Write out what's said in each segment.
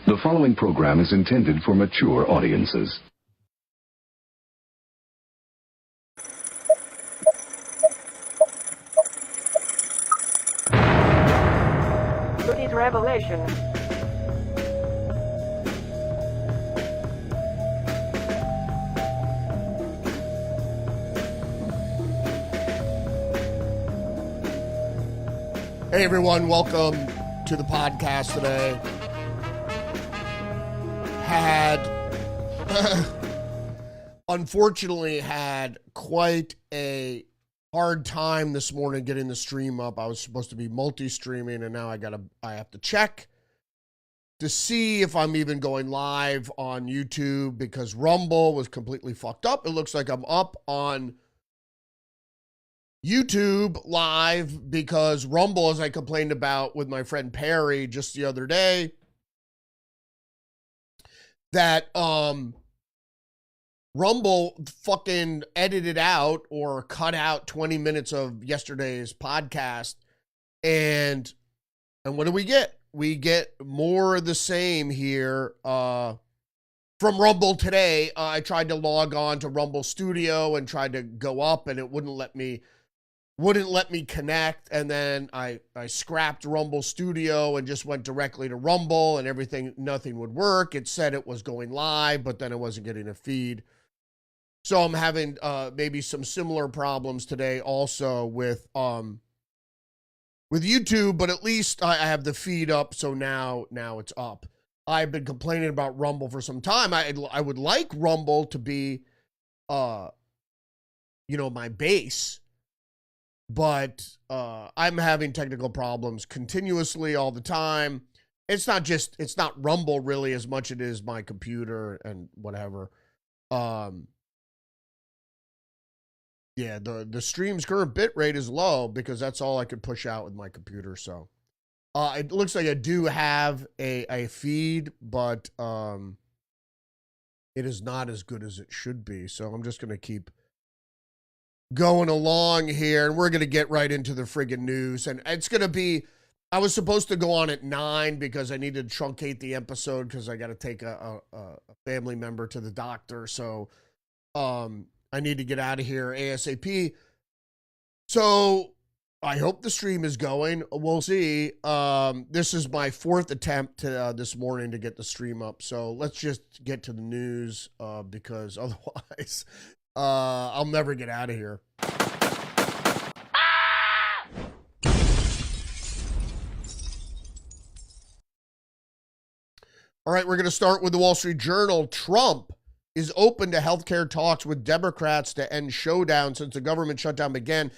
The following program is intended for mature audiences. Moody's Revelation. Hey everyone, welcome to the podcast today. Unfortunately had quite a hard time this morning getting the stream up. I was supposed to be multi-streaming and now I have to check to see if I'm even going live on YouTube because Rumble was completely fucked up. It looks like I'm up on YouTube live because Rumble, as I complained about with my friend Perry just the other day, that Rumble fucking edited out or cut out 20 minutes of yesterday's podcast. And what do we get? We get more of the same here from Rumble today. I tried to log on to Rumble Studio and tried to go up and it wouldn't let me connect, and then I scrapped Rumble Studio and just went directly to Rumble and nothing would work. It said it was going live, but then it wasn't getting a feed. So I'm having maybe some similar problems today also with YouTube, but at least I have the feed up, so now it's up. I've been complaining about Rumble for some time. I would like Rumble to be my base. But I'm having technical problems continuously all the time. It's not Rumble really as much as it is my computer and whatever. The stream's current bit rate is low because that's all I could push out with my computer. So it looks like I do have a feed, but it is not as good as it should be. So I'm just going to keep going along here, and we're going to get right into the friggin' news. And it's going to be, I was supposed to go on at 9 because I needed to truncate the episode because I got to take a family member to the doctor. So I need to get out of here ASAP. So I hope the stream is going. We'll see. This is my fourth attempt this morning to get the stream up. So let's just get to the news because otherwise I'll never get out of here. All right, we're going to start with the Wall Street Journal. Trump is open to healthcare talks with Democrats to end showdown since the government shutdown began.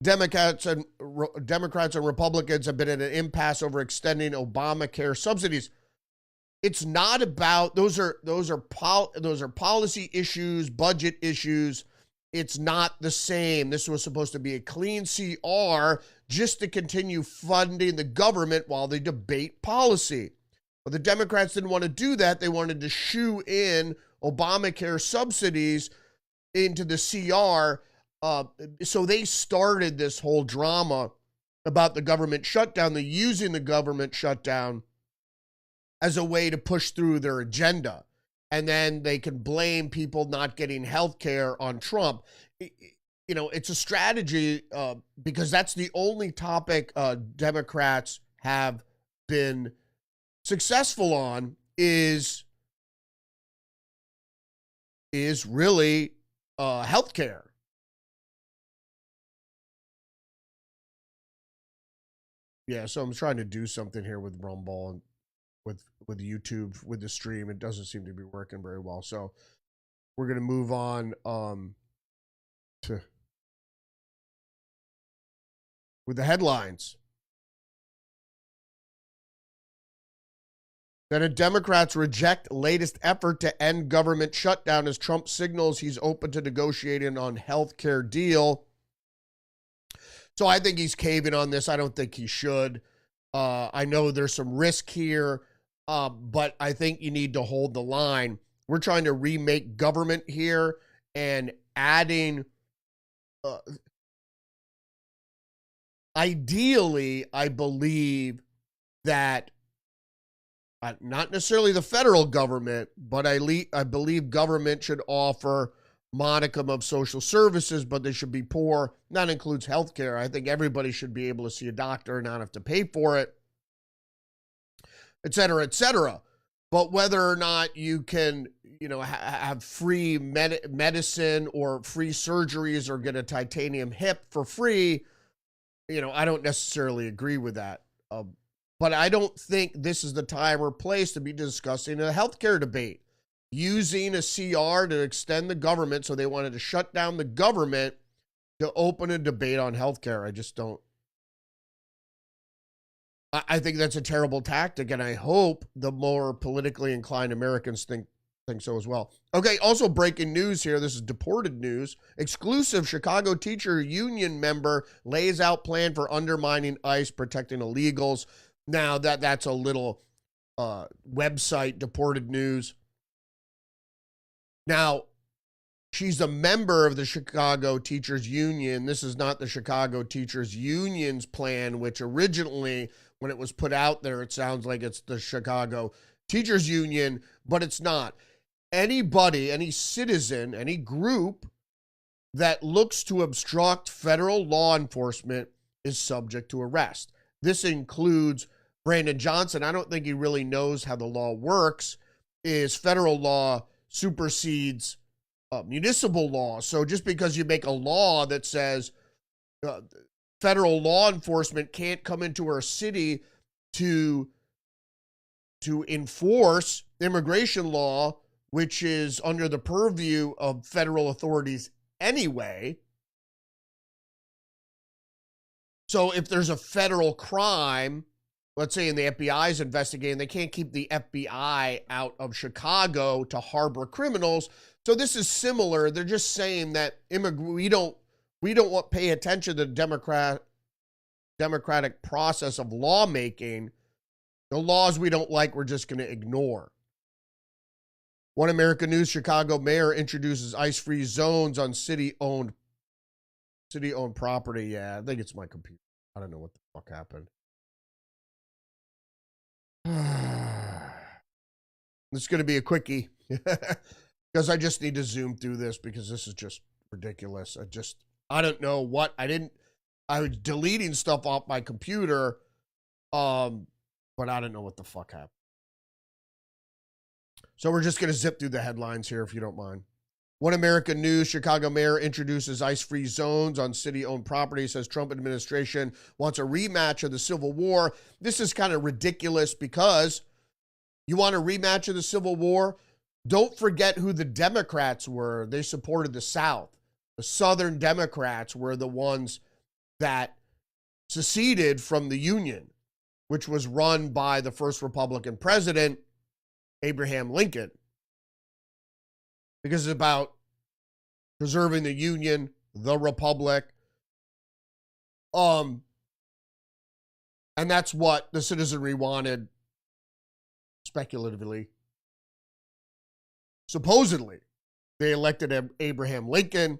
Democrats and Republicans have been at an impasse over extending Obamacare subsidies. It's not about those are policy issues, budget issues. It's not the same. This was supposed to be a clean CR just to continue funding the government while they debate policy. But the Democrats didn't want to do that. They wanted to shoe in Obamacare subsidies into the CR. So they started this whole drama about the government shutdown. They're using the government shutdown as a way to push through their agenda. And then they can blame people not getting health care on Trump. It's a strategy because that's the only topic Democrats have been successful on is really health care. Yeah, so I'm trying to do something here with Rumble and with YouTube, with the stream. It doesn't seem to be working very well. So we're going to move on with the headlines. Senate Democrats reject latest effort to end government shutdown as Trump signals he's open to negotiating on health care deal. So I think he's caving on this. I don't think he should. I know there's some risk here, but I think you need to hold the line. We're trying to remake government here and adding ideally, I believe that not necessarily the federal government, but I believe government should offer modicum of social services, but they should be poor. That includes healthcare. I think everybody should be able to see a doctor and not have to pay for it, et cetera, et cetera. But whether or not you can, have free medicine or free surgeries or get a titanium hip for free, I don't necessarily agree with that. But I don't think this is the time or place to be discussing a healthcare debate. Using a CR to extend the government, so they wanted to shut down the government to open a debate on healthcare. I just don't. I think that's a terrible tactic, and I hope the more politically inclined Americans think so as well. Okay, also breaking news here. This is deported news. Exclusive Chicago teacher union member lays out plan for undermining ICE, protecting illegals. Now, that's a little website, deported news. Now, she's a member of the Chicago Teachers Union. This is not the Chicago Teachers Union's plan, which originally, when it was put out there, it sounds like it's the Chicago Teachers Union, but it's not. Anybody, any citizen, any group that looks to obstruct federal law enforcement is subject to arrest. This includes Brandon Johnson. I don't think he really knows how the law works. Is federal law supersedes municipal law. So just because you make a law that says federal law enforcement can't come into our city to enforce immigration law, which is under the purview of federal authorities anyway. So if there's a federal crime, let's say in the FBI is investigating, they can't keep the FBI out of Chicago to harbor criminals. So this is similar. They're just saying that we don't want pay attention to the democratic process of lawmaking. The laws we don't like, we're just going to ignore. One American News, Chicago mayor introduces ice-free zones on city-owned property. Yeah, I think it's my computer. I don't know what the fuck happened. This is going to be a quickie because I just need to zoom through this because this is just ridiculous. I don't know what I was deleting stuff off my computer, but I don't know what the fuck happened. So we're just going to zip through the headlines here if you don't mind. One American News, Chicago mayor introduces ice-free zones on city-owned property, says Trump administration wants a rematch of the Civil War. This is kind of ridiculous because you want a rematch of the Civil War? Don't forget who the Democrats were. They supported the South. The Southern Democrats were the ones that seceded from the Union, which was run by the first Republican president, Abraham Lincoln. Because it's about preserving the Union, the Republic. And that's what the citizenry wanted, speculatively. Supposedly, they elected Abraham Lincoln.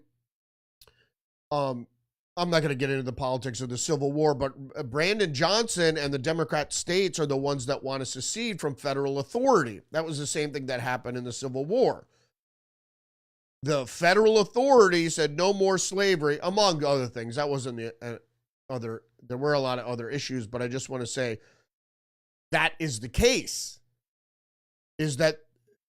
I'm not going to get into the politics of the Civil War, but Brandon Johnson and the Democrat states are the ones that want to secede from federal authority. That was the same thing that happened in the Civil War. The federal authority said no more slavery, among other things. That wasn't the other. There were a lot of other issues, but I just want to say that is the case. Is that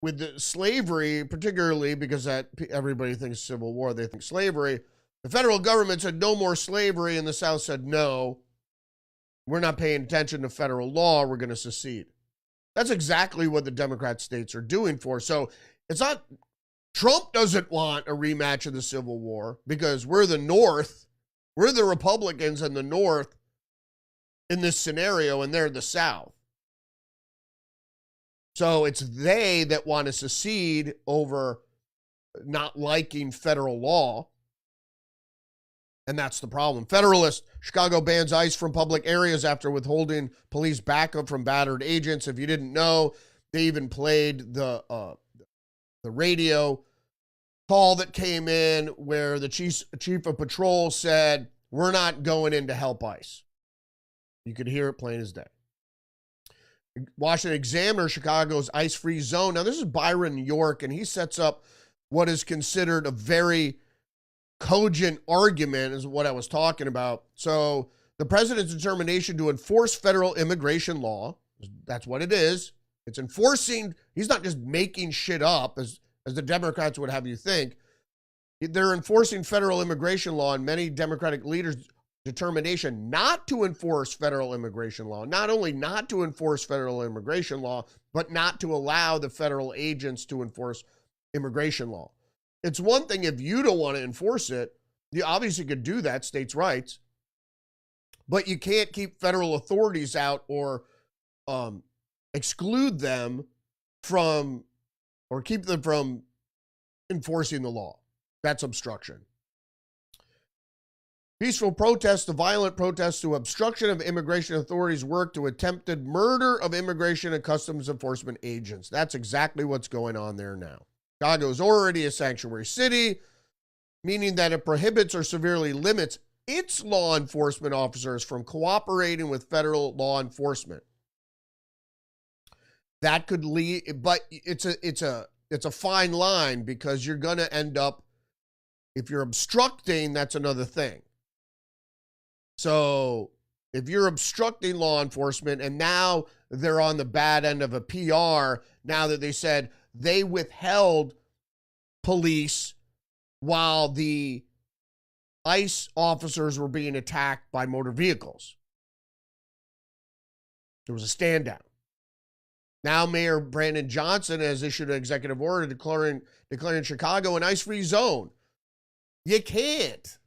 with the slavery, particularly because that everybody thinks Civil War, they think slavery. The federal government said no more slavery, and the South said no. We're not paying attention to federal law. We're going to secede. That's exactly what the Democrat states are doing for. So it's not. Trump doesn't want a rematch of the Civil War because we're the North. We're the Republicans in the North in this scenario, and they're the South. So it's they that want to secede over not liking federal law. And that's the problem. Federalist, Chicago bans ICE from public areas after withholding police backup from battered agents. If you didn't know, they even played the radio call that came in where the chief of patrol said, we're not going in to help ICE. You could hear it plain as day. Washington Examiner, Chicago's ice-free zone. Now, this is Byron York, and he sets up what is considered a very cogent argument, is what I was talking about. So the president's determination to enforce federal immigration law, that's what it is. It's enforcing, he's not just making shit up, as the Democrats would have you think. They're enforcing federal immigration law, and many Democratic leaders' determination not to enforce federal immigration law, not only not to enforce federal immigration law, but not to allow the federal agents to enforce immigration law. It's one thing if you don't want to enforce it, you obviously could do that, states' rights, but you can't keep federal authorities out or exclude them from, or keep them from enforcing the law. That's obstruction. Peaceful protests to violent protests to obstruction of immigration authorities' work to attempted murder of immigration and customs enforcement agents. That's exactly what's going on there now. Chicago is already a sanctuary city, meaning that it prohibits or severely limits its law enforcement officers from cooperating with federal law enforcement. That could lead, but it's a fine line, because you're going to end up, if you're obstructing, that's another thing. So if you're obstructing law enforcement, and now they're on the bad end of a PR, now that they said they withheld police while the ICE officers were being attacked by motor vehicles. There was a stand down. Now Mayor Brandon Johnson has issued an executive order declaring Chicago an ice-free zone. You can't.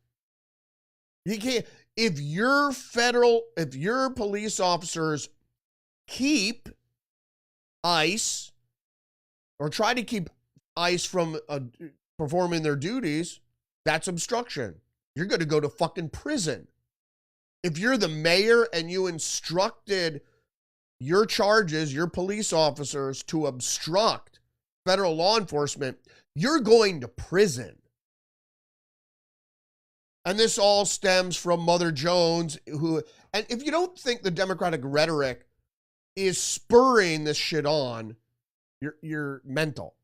If your police officers keep ICE or try to keep ICE from performing their duties, that's obstruction. You're going to go to fucking prison. If you're the mayor and you instructed your police officers to obstruct federal law enforcement, you're going to prison. And this all stems from Mother Jones, and if you don't think the Democratic rhetoric is spurring this shit on, you're mental.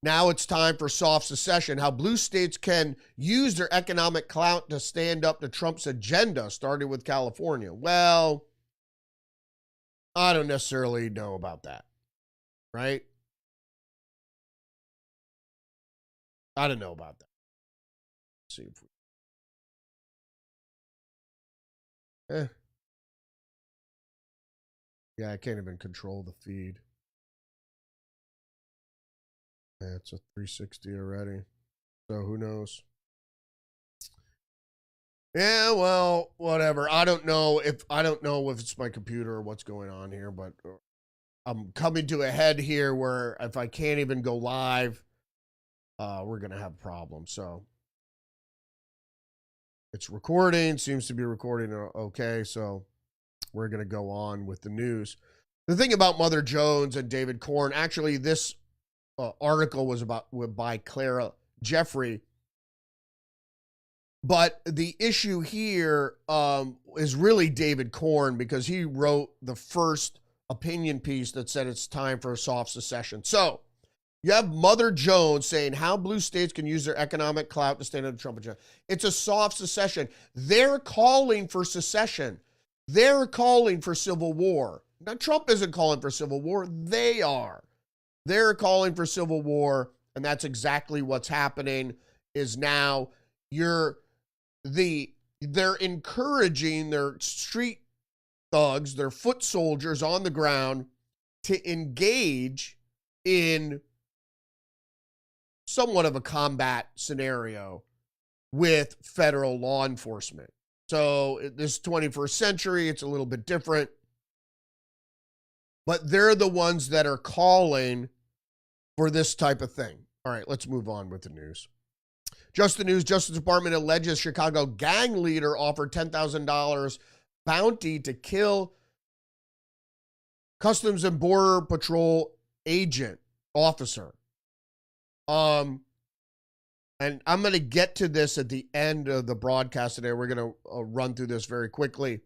Now it's time for soft secession, how blue states can use their economic clout to stand up to Trump's agenda, starting with California. Well, I don't necessarily know about that, right? I don't know about that. Let's see if we... Yeah, I can't even control the feed. Yeah, it's a 360 already. So who knows? Yeah, well, whatever. I don't know if it's my computer or what's going on here, but I'm coming to a head here where if I can't even go live, we're gonna have problems. So it's recording, seems to be recording okay, so we're gonna go on with the news. The thing about Mother Jones and David Corn, actually, this article was by Clara Jeffrey. But the issue here is really David Corn, because he wrote the first opinion piece that said it's time for a soft secession. So you have Mother Jones saying how blue states can use their economic clout to stand up to Trump agenda. It's a soft secession. They're calling for secession. They're calling for civil war. Now, Trump isn't calling for civil war. They are. They're calling for civil war, and that's exactly what's happening. Is now they're encouraging their street thugs, their foot soldiers on the ground, to engage in somewhat of a combat scenario with federal law enforcement. So this 21st century, it's a little bit different. But they're the ones that are calling for this type of thing. All right, let's move on with the news. Just the news, Justice Department alleges Chicago gang leader offered $10,000 bounty to kill Customs and Border Patrol agent officer. And I'm going to get to this at the end of the broadcast today. We're going to run through this very quickly.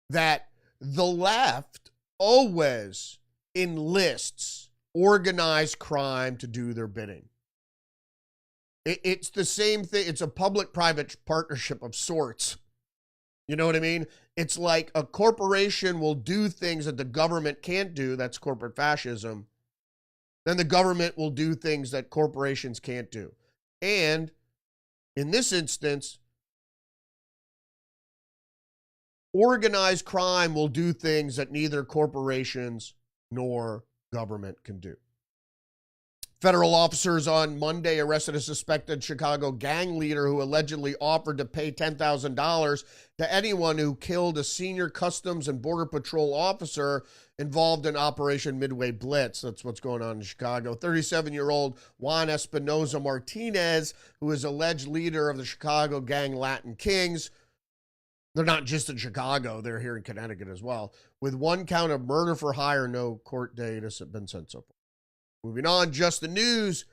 That The left always enlists organized crime to do their bidding. It's the same thing. It's a public-private partnership of sorts. You know what I mean? It's like a corporation will do things that the government can't do. That's corporate fascism. Then the government will do things that corporations can't do. And in this instance, organized crime will do things that neither corporations nor government can do. Federal officers on Monday arrested a suspected Chicago gang leader who allegedly offered to pay $10,000 to anyone who killed a senior Customs and Border Patrol officer involved in Operation Midway Blitz. That's what's going on in Chicago. 37-year-old Juan Espinoza Martinez, who is alleged leader of the Chicago gang Latin Kings. They're not just in Chicago, they're here in Connecticut as well. With one count of murder for hire, no court date has been set so far. Moving on, just the news.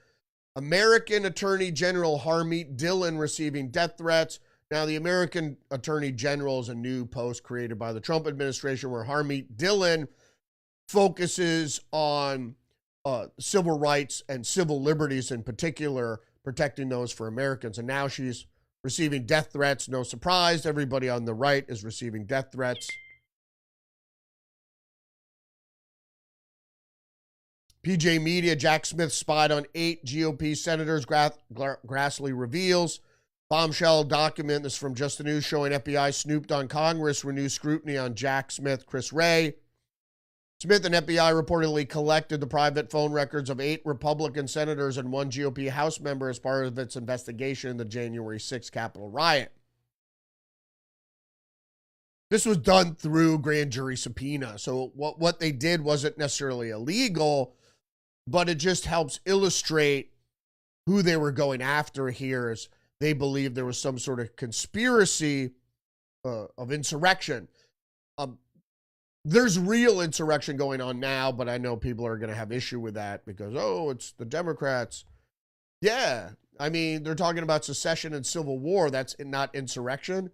American Attorney General Harmeet Dillon receiving death threats. Now, the American Attorney General is a new post created by the Trump administration where Harmeet Dillon focuses on civil rights and civil liberties in particular, protecting those for Americans. And now she's receiving death threats. No surprise, everybody on the right is receiving death threats. PJ Media, Jack Smith spied on 8 GOP senators, Grassley reveals. Bombshell document, this is from Just the News, showing FBI snooped on Congress, renewed scrutiny on Jack Smith, Chris Wray. Smith and FBI reportedly collected the private phone records of 8 Republican senators and 1 GOP House member as part of its investigation in the January 6th Capitol riot. This was done through grand jury subpoena. So what they did wasn't necessarily illegal, but it just helps illustrate who they were going after here, as they believed there was some sort of conspiracy of insurrection. There's real insurrection going on now, but I know people are going to have issue with that because, oh, it's the Democrats. Yeah, I mean, they're talking about secession and civil war. That's not insurrection.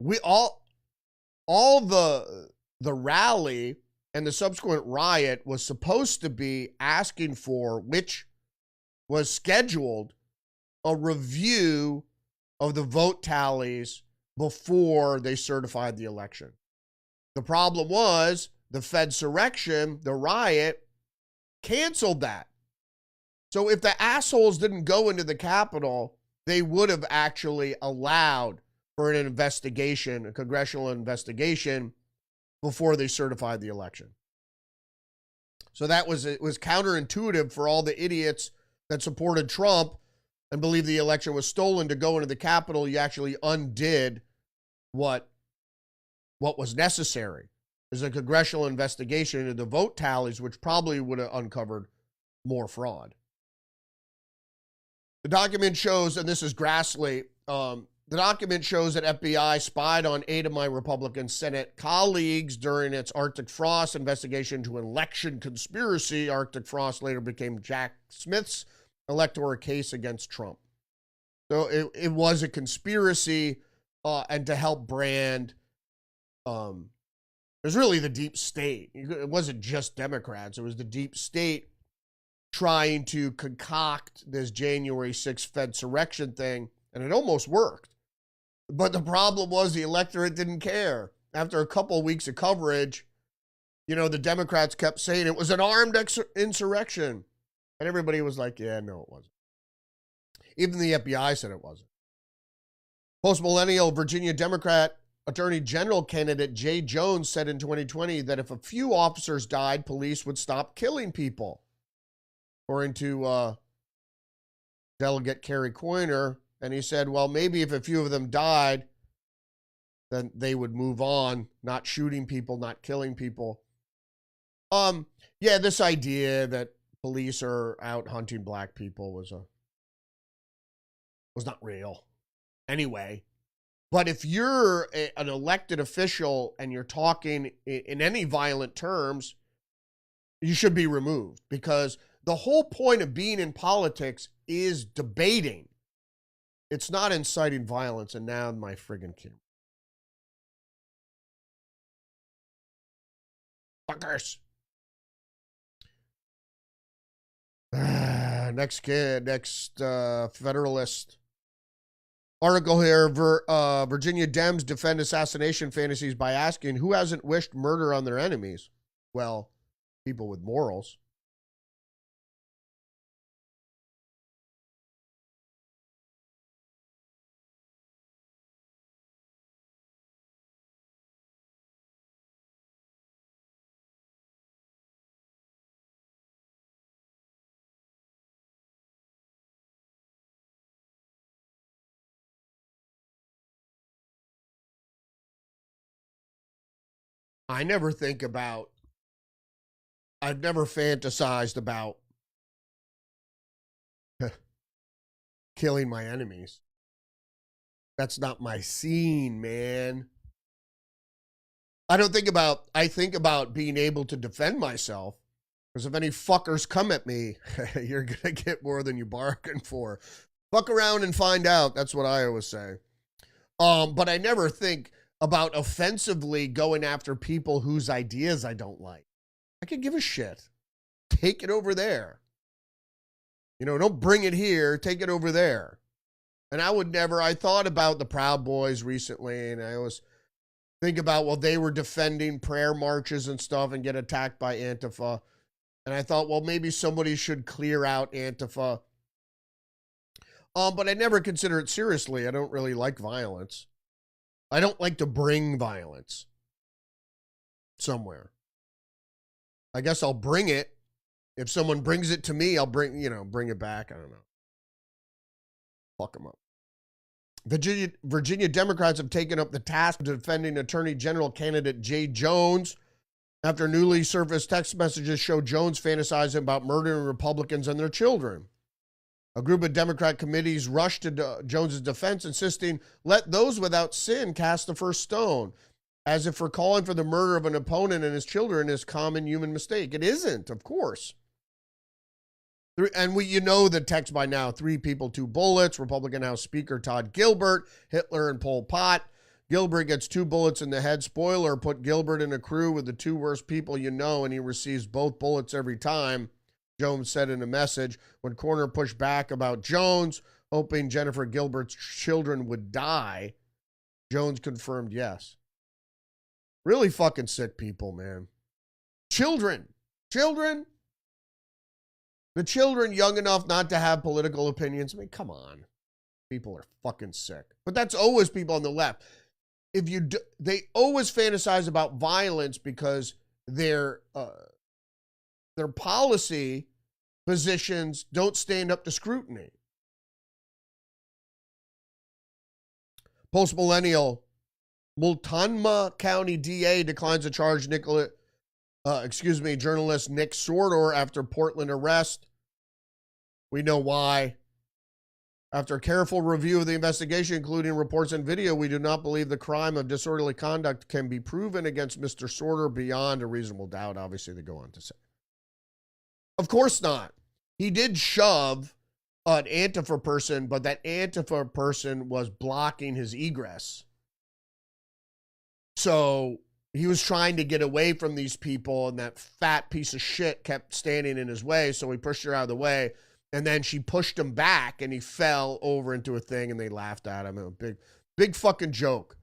We all the rally and the subsequent riot was supposed to be asking for, which was scheduled, a review of the vote tallies before they certified the election. The problem was the Fedsurrection, the riot, canceled that. So if the assholes didn't go into the Capitol, they would have actually allowed for an investigation, a congressional investigation, before they certified the election. So it was counterintuitive for all the idiots that supported Trump and believed the election was stolen to go into the Capitol. You actually undid what was necessary. There's a congressional investigation into the vote tallies, which probably would have uncovered more fraud. The document shows, and this is Grassley, the document shows that FBI spied on 8 of my Republican Senate colleagues during its Arctic Frost investigation into election conspiracy. Arctic Frost later became Jack Smith's electoral case against Trump. So it was a conspiracy, and to help brand, it was really the deep state. It wasn't just Democrats. It was the deep state trying to concoct this January 6th Fedsurrection thing, and it almost worked. But the problem was the electorate didn't care. After a couple of weeks of coverage, the Democrats kept saying it was an armed insurrection. And everybody was like, yeah, no, it wasn't. Even the FBI said it wasn't. Post-millennial Virginia Democrat Attorney General candidate Jay Jones said in 2020 that if a few officers died, police would stop killing people. According to Delegate Kerry Coyner. And he said, well, maybe if a few of them died, then they would move on, not shooting people, not killing people. Yeah, this idea that police are out hunting black people was not real. Anyway, but if you're an elected official and you're talking in any violent terms, you should be removed, because the whole point of being in politics is debating. It's not inciting violence. And now my friggin' camera. fuckers. Next Federalist article here. Virginia Dems defend assassination fantasies by asking who hasn't wished murder on their enemies. Well, people with morals. I've never fantasized about killing my enemies. That's not my scene, man. I think about being able to defend myself, because if any fuckers come at me, you're going to get more than you bargained for. Fuck around and find out. That's what I always say. But I never think about offensively going after people whose ideas I don't like. I could give a shit. Take it over there. You know, don't bring it here. Take it over there. And I thought about the Proud Boys recently, and I always think about, well, they were defending prayer marches and stuff and get attacked by Antifa. And I thought, well, maybe somebody should clear out Antifa. But I never consider it seriously. I don't really like violence. I don't like to bring violence somewhere. I guess I'll bring it. If someone brings it to me, I'll bring it back. I don't know. Fuck them up. Virginia Democrats have taken up the task of defending Attorney General candidate Jay Jones after newly surfaced text messages show Jones fantasizing about murdering Republicans and their children. A group of Democrat committees rushed to Jones's defense, insisting, let those without sin cast the first stone, as if for calling for the murder of an opponent and his children is common human mistake. It isn't, of course. And you know the text by now. 3 people, 2 bullets. Republican House Speaker Todd Gilbert, Hitler and Pol Pot. Gilbert gets 2 bullets in the head. Spoiler, put Gilbert in a crew with the 2 worst people you know, and he receives both bullets every time. Jones said in a message. When Corner pushed back about Jones, hoping Jennifer Gilbert's children would die, Jones confirmed yes. Really fucking sick people, man. Children. The children young enough not to have political opinions. I mean, come on. People are fucking sick. But that's always people on the left. They always fantasize about violence because their policy positions don't stand up to scrutiny. Post-millennial Multnomah County DA declines to charge journalist Nick Sortor after Portland arrest. We know why. After a careful review of the investigation, including reports and video, we do not believe the crime of disorderly conduct can be proven against Mr. Sortor beyond a reasonable doubt. Obviously, they go on to say. Of course not. He did shove an Antifa person, but that Antifa person was blocking his egress. So he was trying to get away from these people, and that fat piece of shit kept standing in his way, so he pushed her out of the way, and then she pushed him back, and he fell over into a thing, and they laughed at him. A big fucking joke.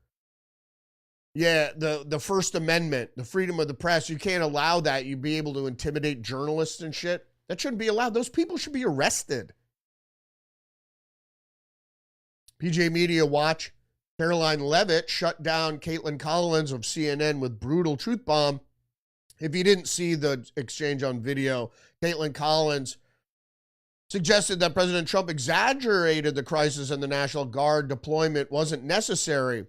Yeah, the First Amendment, the freedom of the press, you can't allow that. You'd be able to intimidate journalists and shit. That shouldn't be allowed. Those people should be arrested. PJ Media Watch. Caroline Leavitt shut down Caitlin Collins of CNN with brutal truth bomb. If you didn't see the exchange on video, Caitlin Collins suggested that President Trump exaggerated the crisis and the National Guard deployment wasn't necessary.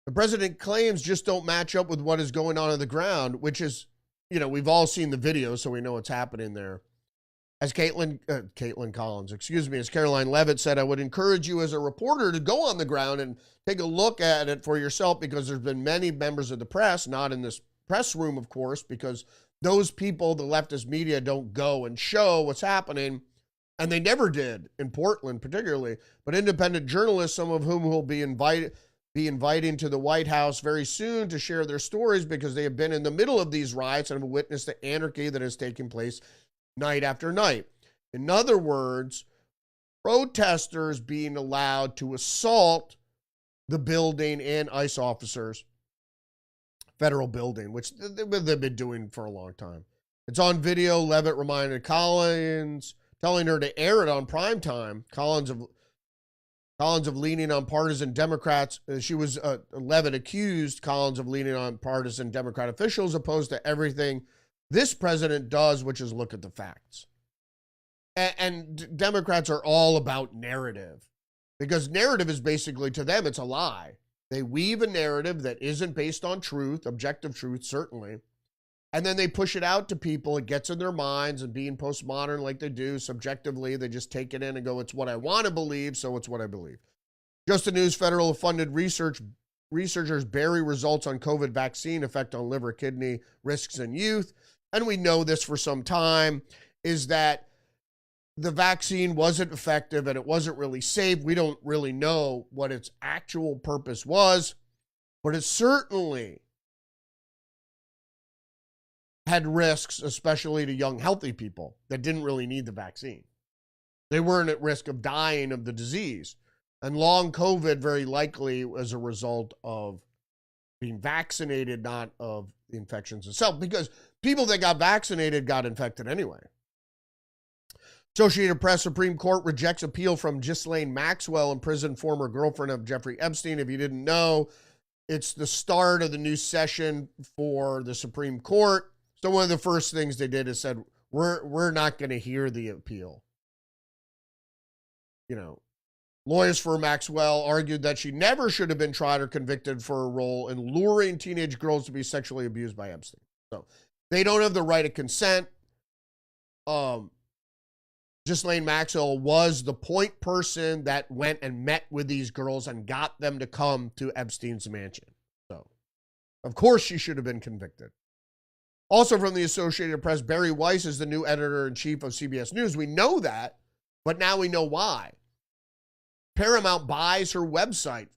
The president claims just don't match up with what is going on the ground, which is, we've all seen the video, so we know what's happening there. As Caroline Leavitt said, I would encourage you as a reporter to go on the ground and take a look at it for yourself, because there's been many members of the press, not in this press room, of course, because those people, the leftist media, don't go and show what's happening, and they never did in Portland particularly, but independent journalists, some of whom will be invited, be invited to the White House very soon to share their stories because they have been in the middle of these riots and have witnessed the anarchy that has taken place night after night. In other words, protesters being allowed to assault the building and ICE officers, federal building, which they've been doing for a long time. It's on video. Levitt reminded Collins, telling her to air it on prime time. Collins of leaning on partisan Democrats. Levitt accused Collins of leaning on partisan Democrat officials opposed to everything this president does, which is look at the facts. And Democrats are all about narrative, because narrative is basically, to them, it's a lie. They weave a narrative that isn't based on truth, objective truth, certainly. And then they push it out to people. It gets in their minds, and being postmodern like they do, subjectively, they just take it in and go, it's what I want to believe, so it's what I believe. Just the news, federal funded researchers bury results on COVID vaccine effect on liver, kidney risks in youth. And we know this for some time, is that the vaccine wasn't effective and it wasn't really safe. We don't really know what its actual purpose was, but it certainly had risks, especially to young, healthy people that didn't really need the vaccine. They weren't at risk of dying of the disease. And long COVID very likely was a result of being vaccinated, not of the infections itself, because people that got vaccinated got infected anyway. Associated Press, Supreme Court rejects appeal from Ghislaine Maxwell, imprisoned former girlfriend of Jeffrey Epstein. If you didn't know, it's the start of the new session for the Supreme Court. So one of the first things they did is said, we're not going to hear the appeal. You know, lawyers for Maxwell argued that she never should have been tried or convicted for a role in luring teenage girls to be sexually abused by Epstein. So they don't have the right of consent. Ghislaine Maxwell was the point person that went and met with these girls and got them to come to Epstein's mansion. So, of course, she should have been convicted. Also from the Associated Press, Barry Weiss is the new editor-in-chief of CBS News. We know that, but now we know why. Paramount buys her website,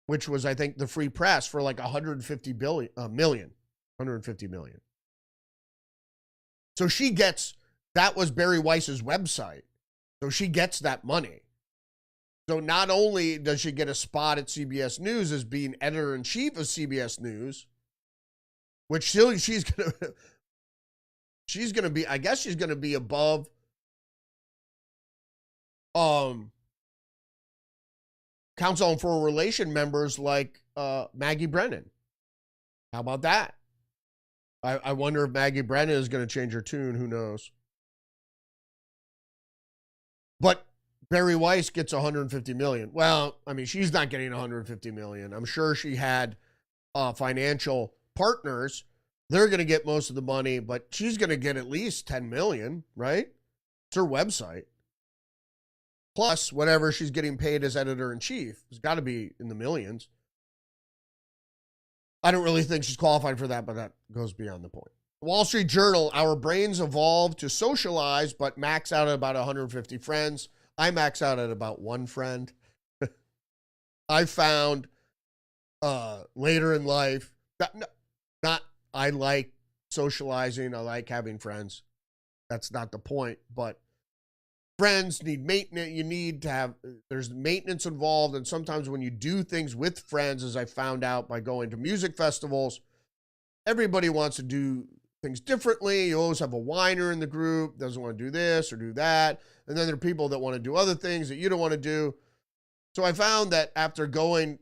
which was, I think, the Free Press, for like $150 million. So she gets... That was Barry Weiss's website. So she gets that money. So not only does she get a spot at CBS News as being editor-in-chief of CBS News, which she's going to be, I guess she's going to be above Council on Foreign Relations members like Maggie Brennan. How about that? I wonder if Maggie Brennan is going to change her tune. Who knows? But Barry Weiss gets $150 million. Well, I mean, she's not getting $150 million. I'm sure she had financial partners. They're going to get most of the money, but she's going to get at least $10 million, right? It's her website. Plus whatever she's getting paid as editor-in-chief. It's got to be in the millions. I don't really think she's qualified for that, but that goes beyond the point. Wall Street Journal, our brains evolved to socialize, but max out at about 150 friends. I max out at about one friend. I found later in life, I like socializing. I like having friends. That's not the point, but friends need maintenance. You need to have, there's maintenance involved. And sometimes when you do things with friends, as I found out by going to music festivals, everybody wants to do things differently. You always have a whiner in the group, doesn't want to do this or do that. And then there are people that want to do other things that you don't want to do. So I found that after going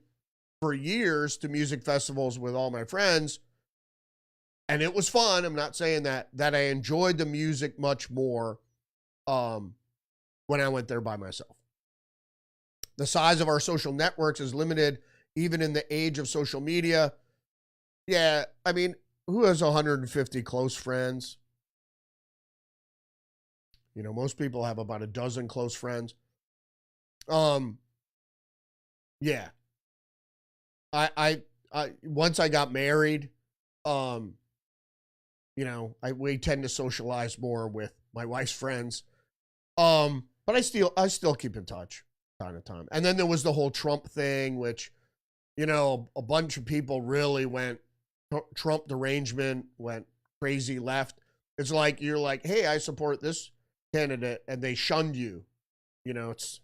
for years to music festivals with all my friends, and it was fun, I'm not saying that I enjoyed the music much more when I went there by myself. The size of our social networks is limited, even in the age of social media. Yeah, I mean, who has 150 close friends? You know, most people have about a dozen close friends. Yeah. I once I got married, you know, we tend to socialize more with my wife's friends. But I still keep in touch time to time. And then there was the whole Trump thing, which you know, a bunch of people really went Trump derangement, went crazy left. It's like you're like, hey, I support this candidate, and they shunned you. You know, it's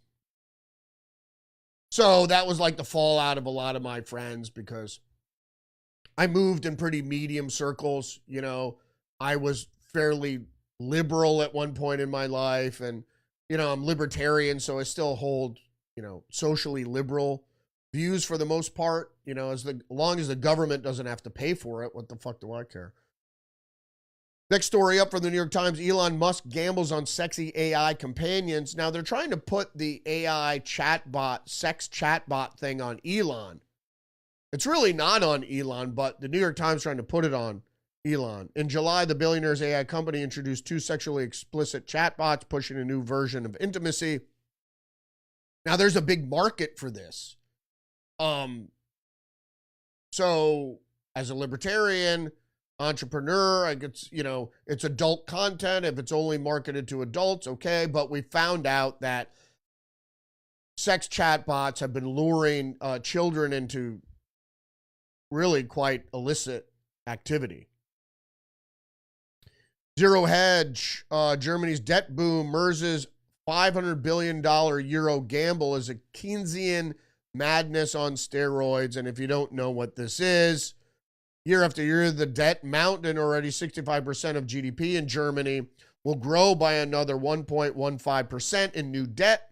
so that was like the fallout of a lot of my friends because I moved in pretty medium circles. You know, I was fairly liberal at one point in my life, and you know, I'm libertarian, so I still hold, you know, socially liberal views for the most part. You know, as long as the government doesn't have to pay for it, what the fuck do I care? Next story up from the New York Times, Elon Musk gambles on sexy AI companions. Now, they're trying to put the AI chatbot, sex chatbot thing on Elon. It's really not on Elon, but the New York Times trying to put it on Elon. In July, the billionaire's AI company introduced 2 sexually explicit chatbots, pushing a new version of intimacy. Now, there's a big market for this. So, as a libertarian, entrepreneur, I get, you know, it's adult content. If it's only marketed to adults, okay. But we found out that sex chatbots have been luring children into really quite illicit activity. Zero Hedge, Germany's debt boom, Merz's $500 billion euro gamble is a Keynesian madness on steroids. And if you don't know what this is, year after year, the debt mountain, already 65% of GDP in Germany, will grow by another 1.15% in new debt.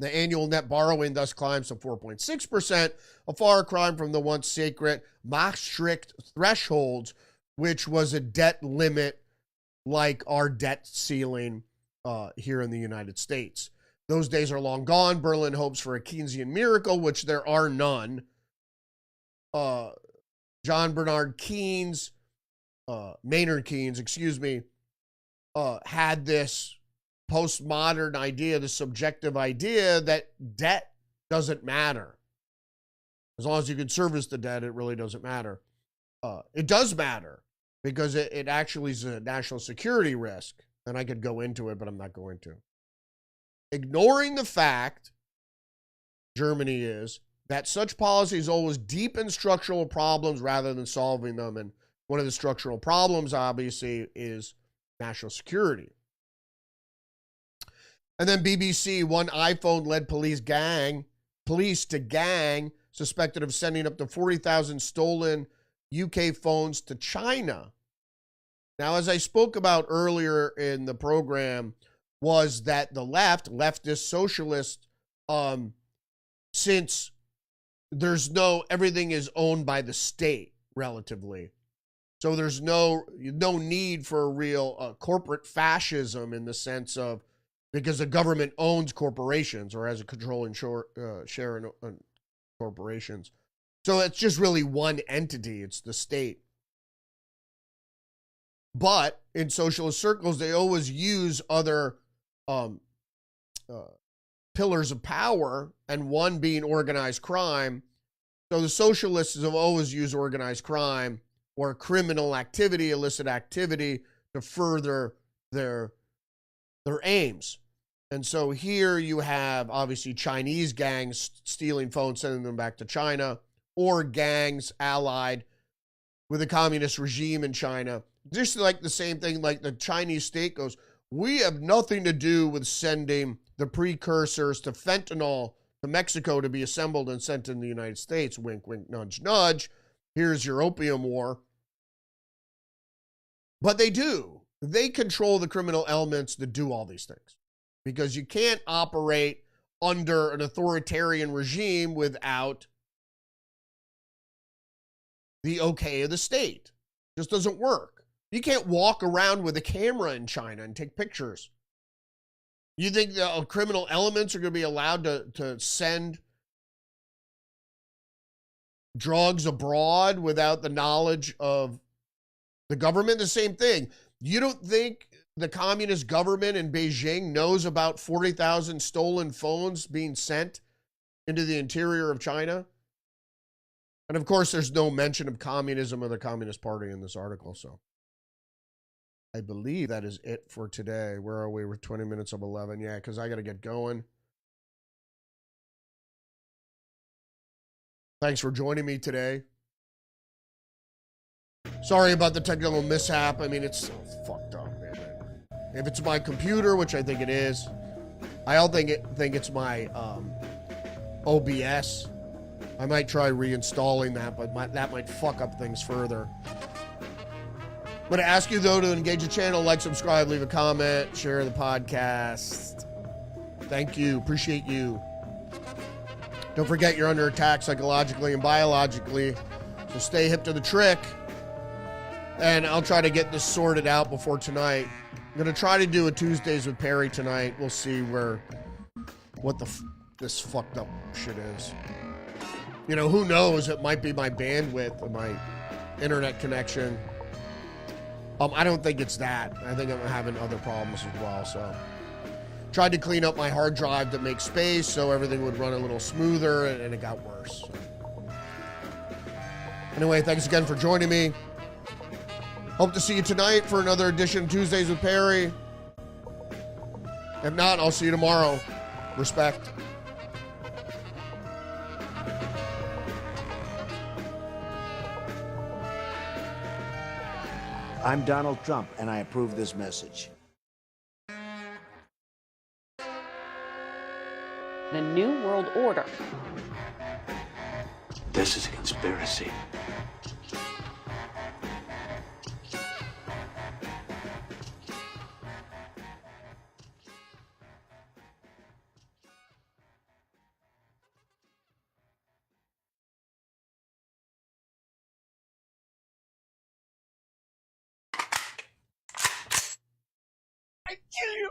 The annual net borrowing thus climbs to 4.6%, a far cry from the once sacred Maastricht thresholds, which was a debt limit like our debt ceiling here in the United States. Those days are long gone. Berlin hopes for a Keynesian miracle, which there are none. John Bernard Keynes, Maynard Keynes, had this postmodern idea, the subjective idea that debt doesn't matter. As long as you can service the debt, it really doesn't matter. It does matter because it actually is a national security risk. And I could go into it, but I'm not going to. Ignoring the fact, Germany is, that such policies always deepen structural problems rather than solving them. And one of the structural problems, obviously, is national security. And then BBC, one iPhone-led police to gang suspected of sending up to 40,000 stolen UK phones to China. Now, as I spoke about earlier in the program, was that the leftist socialist, since everything is owned by the state relatively. So there's no need for a real corporate fascism in the sense of, because the government owns corporations or has a controlling share in corporations. So it's just really one entity. It's the state. But in socialist circles, they always use other pillars of power, and one being organized crime. So the socialists have always used organized crime or criminal activity, illicit activity, to further their aims. And so here you have, obviously, Chinese gangs stealing phones, sending them back to China, or gangs allied with the communist regime in China. Just like the same thing, like the Chinese state goes, we have nothing to do with sending the precursors to fentanyl to Mexico to be assembled and sent in the United States. Wink, wink, nudge, nudge. Here's your opium war. But they do. They control the criminal elements that do all these things. Because you can't operate under an authoritarian regime without the okay of the state. It just doesn't work. You can't walk around with a camera in China and take pictures. You think the criminal elements are going to be allowed to send drugs abroad without the knowledge of the government? The same thing. You don't think the communist government in Beijing knows about 40,000 stolen phones being sent into the interior of China? And of course, there's no mention of communism or the Communist Party in this article, so I believe that is it for today. Where are we? We're 20 minutes of 11. Yeah, because I got to get going. Thanks for joining me today. Sorry about the technical mishap. I mean, it's so fucked up, man. If it's my computer, which I think it is, I don't think it's my OBS. I might try reinstalling that, but that might fuck up things further. I'm going to ask you, though, to engage the channel, like, subscribe, leave a comment, share the podcast. Thank you. Appreciate you. Don't forget you're under attack psychologically and biologically, so stay hip to the trick. And I'll try to get this sorted out before tonight. I'm going to try to do a Tuesdays with Perry tonight. We'll see what this fucked up shit is. You know, who knows? It might be my bandwidth or my internet connection. I don't think it's that. I think I'm having other problems as well, so. Tried to clean up my hard drive to make space so everything would run a little smoother, and it got worse. Anyway, thanks again for joining me. Hope to see you tonight for another edition of Tuesdays with Perry. If not, I'll see you tomorrow. Respect. I'm Donald Trump, and I approve this message. The New World Order. This is a conspiracy. I kill you!